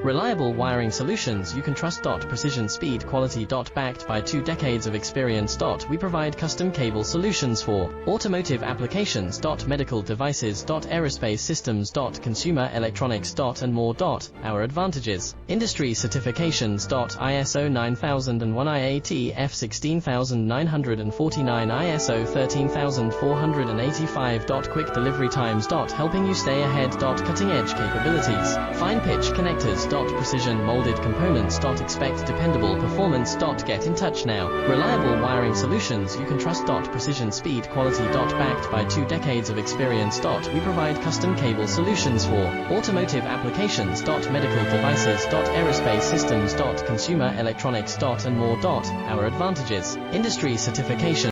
Reliable wiring solutions you can trust. Precision, speed, quality. Backed by 2 decades of experience. We provide custom cable solutions for automotive applications. Medical devices. Aerospace systems. Consumer electronics. And more. Our advantages: industry certifications. ISO 9001, IATF 16949, ISO 13485. Quick delivery times. Helping you stay ahead. Cutting edge capabilities: fine pitch connectors. Precision molded components. Expect dependable performance. Get in touch now. Reliable wiring solutions you can trust. Precision, speed, quality. Backed by 2 decades of experience. We provide custom cable solutions for automotive applications. Medical devices. Aerospace systems. Consumer electronics. And more. Our advantages: industry certification.